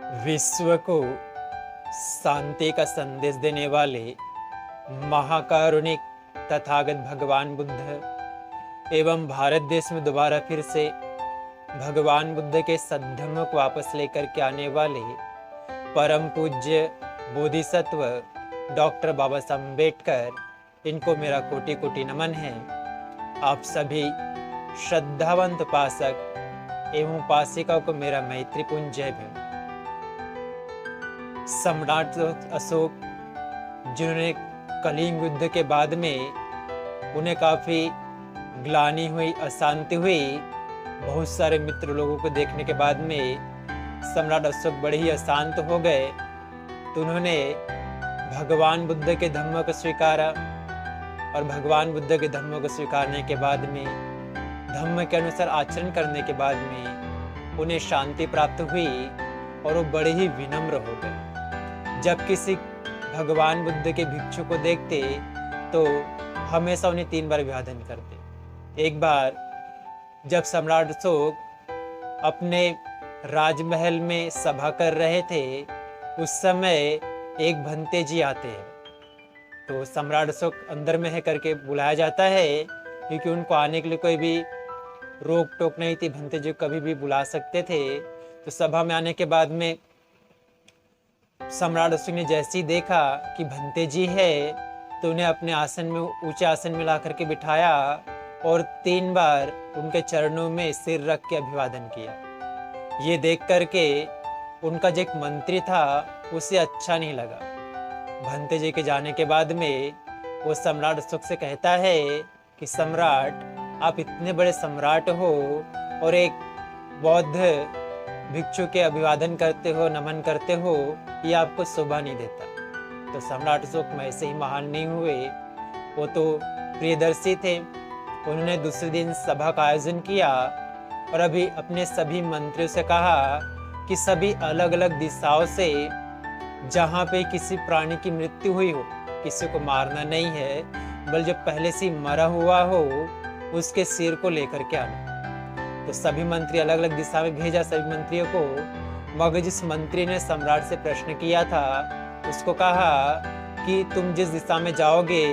विश्व को शांति का संदेश देने वाले महाकारुणिक तथागत भगवान बुद्ध एवं भारत देश में दोबारा फिर से भगवान बुद्ध के सद्धर्म को वापस लेकर के आने वाले परम पूज्य बोधिसत्व डॉक्टर बाबा साहब अम्बेडकर, इनको मेरा कोटि कोटि नमन है। आप सभी श्रद्धावंत उपासक एवं उपासिकाओं को मेरा मैत्रीपूर्ण जय भीम। सम्राट अशोक, जिन्होंने कलिंग युद्ध के बाद में उन्हें काफी ग्लानि हुई, अशांति हुई, बहुत सारे मित्र लोगों को देखने के बाद में सम्राट अशोक बड़े ही अशांत हो गए। तो उन्होंने भगवान बुद्ध के धम्म को स्वीकारा और भगवान बुद्ध के धम्म को स्वीकारने के बाद में, धम्म के अनुसार आचरण करने के बाद में उन्हें शांति प्राप्त हुई और वो बड़े ही विनम्र हो गए। जब किसी भगवान बुद्ध के भिक्षु को देखते तो हमेशा उन्हें 3 बार अभिवादन करते। एक बार जब सम्राट अशोक अपने राजमहल में सभा कर रहे थे, उस समय एक भंते जी आते हैं। तो सम्राट अशोक अंदर में है करके बुलाया जाता है, क्योंकि उनको आने के लिए कोई भी रोक टोक नहीं थी, भंते जी कभी भी बुला सकते थे। तो सभा में आने के बाद में सम्राट अशोक ने जैसे ही देखा कि भंते जी है, तो उन्हें अपने आसन में, ऊंचे आसन में ला करके बिठाया और 3 बार उनके चरणों में सिर रख के अभिवादन किया। ये देख करके उनका जो एक मंत्री था उसे अच्छा नहीं लगा। भंते जी के जाने के बाद में वो सम्राट अशोक से कहता है कि सम्राट, आप इतने बड़े सम्राट हो और एक बौद्ध भिक्षु के अभिवादन करते हो, नमन करते हो, ये आपको शोभा नहीं देता। तो सम्राट अशोक में ऐसे ही महान नहीं हुए, वो तो प्रियदर्शी थे। उन्होंने दूसरे दिन सभा का आयोजन किया और अभी अपने सभी मंत्रियों से कहा कि सभी अलग अलग दिशाओं से जहाँ पे किसी प्राणी की मृत्यु हुई हो, किसी को मारना नहीं है, बल्कि जो पहले से मरा हुआ हो उसके सिर को लेकर के आना। तो सभी मंत्री अलग अलग दिशा में भेजा सभी मंत्रियों को, मगर जिस मंत्री ने सम्राट से प्रश्न किया था उसको कहा कि तुम जिस दिशा में जाओगे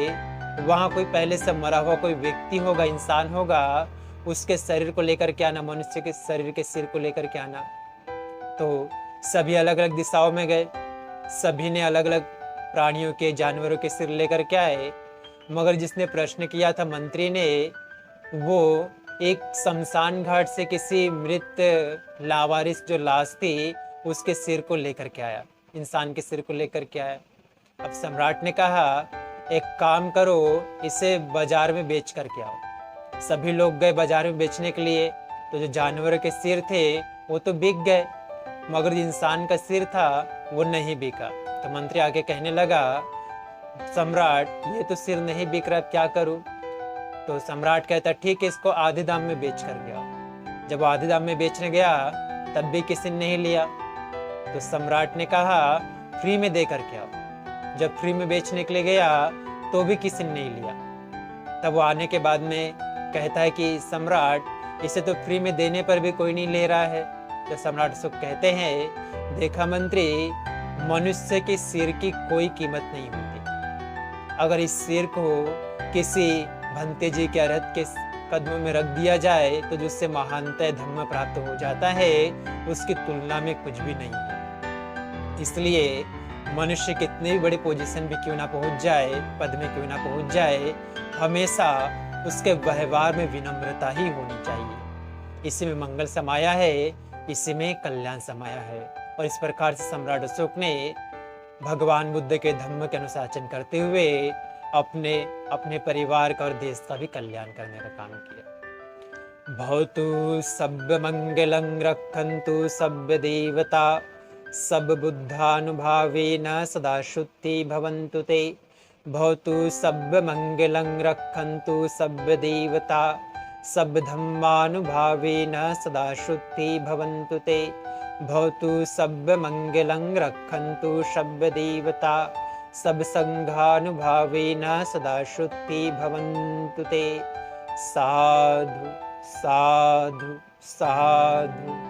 वहाँ कोई पहले से मरा हुआ कोई व्यक्ति होगा, इंसान होगा, उसके शरीर को लेकर के आना, मनुष्य के शरीर के सिर को लेकर के आना। तो सभी अलग अलग दिशाओं में गए, सभी ने अलग अलग प्राणियों के, जानवरों के सिर लेकर के आए, मगर जिसने प्रश्न किया था मंत्री ने, वो एक शमशान घाट से किसी मृत लावारिस जो लाश थी उसके सिर को लेकर के आया, इंसान के सिर को लेकर के आया। अब सम्राट ने कहा, एक काम करो, इसे बाजार में बेच करके आओ। सभी लोग गए बाजार में बेचने के लिए। तो जो जानवरों के सिर थे वो तो बिक गए, मगर इंसान का सिर था वो नहीं बिका। तो मंत्री आके कहने लगा, सम्राट, ये तो सिर नहीं बिक रहा, क्या करूं? तो सम्राट कहता, ठीक है, इसको आधे दाम में बेच कर गया। जब आधे दाम में बेचने गया तब भी किसी ने नहीं लिया। तो सम्राट ने कहा, फ्री में दे करके आओ। जब फ्री में बेचने के लिए गया तो भी किसी ने नहीं लिया। तब वो आने के बाद में कहता है कि सम्राट, इसे तो फ्री में देने पर भी कोई नहीं ले रहा है। तो सम्राट अशोक कहते हैं, देखा मंत्री, मनुष्य के सिर की कोई कीमत नहीं होती। अगर इस सिर को किसी भंते जी के अरहत के कदमों में रख दिया जाए तो जिससे महानतः धम्म प्राप्त हो जाता है, उसकी तुलना में कुछ भी नहीं है। इसलिए मनुष्य कितने भी बड़ी पोजीशन भी क्यों ना पहुंच जाए, पद में क्यों ना पहुंच जाए, हमेशा उसके व्यवहार में विनम्रता ही होनी चाहिए। इसी में मंगल समाया है, इसी में कल्याण समाया है। और इस प्रकार से सम्राट अशोक ने भगवान बुद्ध के धम्म के अनुसार आचरण करते हुए अपने परिवार का और देश का भी कल्याण करने का काम किया। भवतु सब्ब मंगलं रक्षन्तु सब्ब देवता सब बुद्धानुभावेन सदा शुद्धि भवन्तु ते। भवतु सब्ब मंगलं रक्षन्तु सब्ब देवता सब धम्मानुभावेन सदा शुद्धि भवन्तु ते। भवतु सब्ब मंगलं रक्षन्तु सब्ब देवता सब संघानुभावेन सदा शुद्धि भवन्तु ते। साधु साधु साधु।